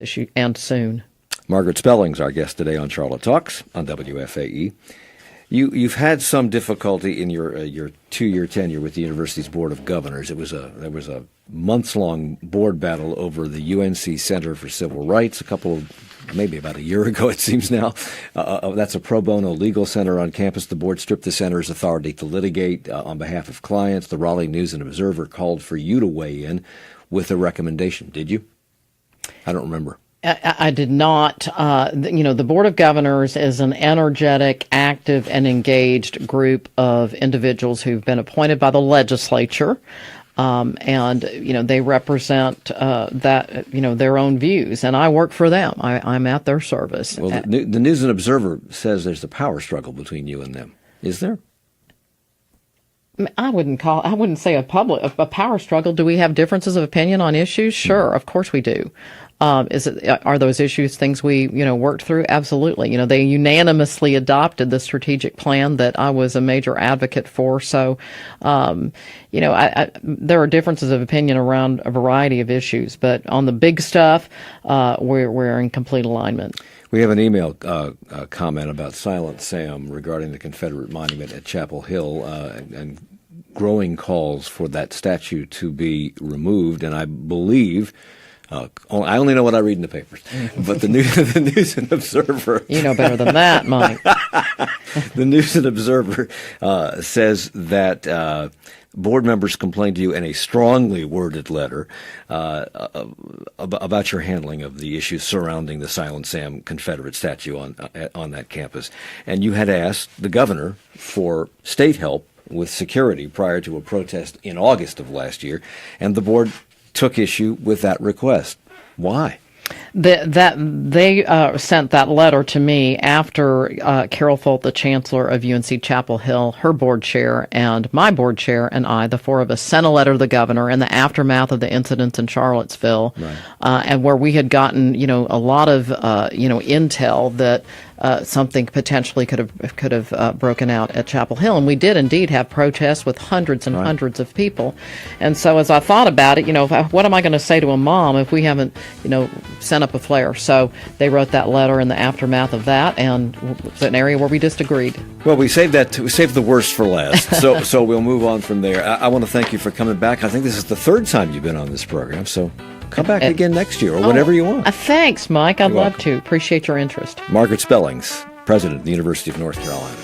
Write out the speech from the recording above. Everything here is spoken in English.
issue and soon. Margaret Spelling's our guest today on Charlotte Talks on WFAE. You've had some difficulty in your 2-year tenure with the university's Board of Governors. There was a months-long board battle over the UNC Center for Civil Rights maybe about a year ago, it seems now. That's a pro bono legal center on campus. The board stripped the center's authority to litigate on behalf of clients. The Raleigh News and Observer called for you to weigh in with a recommendation. Did you? I don't remember. I did not. The Board of Governors is an energetic, active, and engaged group of individuals who've been appointed by the legislature. And they represent their own views, and I work for them. I'm at their service. Well, the News and Observer says there's a power struggle between you and them. Is there? I wouldn't say a power struggle. Do we have differences of opinion on issues? Sure, of course we do. Are those issues things we, worked through? Absolutely. They unanimously adopted the strategic plan that I was a major advocate for. So, there are differences of opinion around a variety of issues, but on the big stuff, we're in complete alignment. We have an email comment about Silent Sam regarding the Confederate monument at Chapel Hill and growing calls for that statue to be removed. And I believe, I only know what I read in the papers, but the News and Observer. You know better than that, Mike. The News and Observer says that board members complained to you in a strongly worded letter about your handling of the issues surrounding the Silent Sam Confederate statue on that campus. And you had asked the governor for state help with security prior to a protest in August of last year, and the board took issue with that request. Why? They sent that letter to me after Carol Folt, the chancellor of UNC Chapel Hill, her board chair, and my board chair, and I, the four of us, sent a letter to the governor in the aftermath of the incidents in Charlottesville, right. And where we had gotten, a lot of, intel that something potentially could have broken out at Chapel Hill, and we did indeed have protests with hundreds and hundreds of people. And so, as I thought about it, what am I going to say to a mom if we haven't, sent up a flare? So they wrote that letter in the aftermath of that, and it's an area where we disagreed. Well, we saved the worst for last. So we'll move on from there. I want to thank you for coming back. I think this is the third time you've been on this program, so come back again next year or whenever you want. Thanks, Mike. I'd love to. Appreciate your interest. Margaret Spellings, president of the University of North Carolina.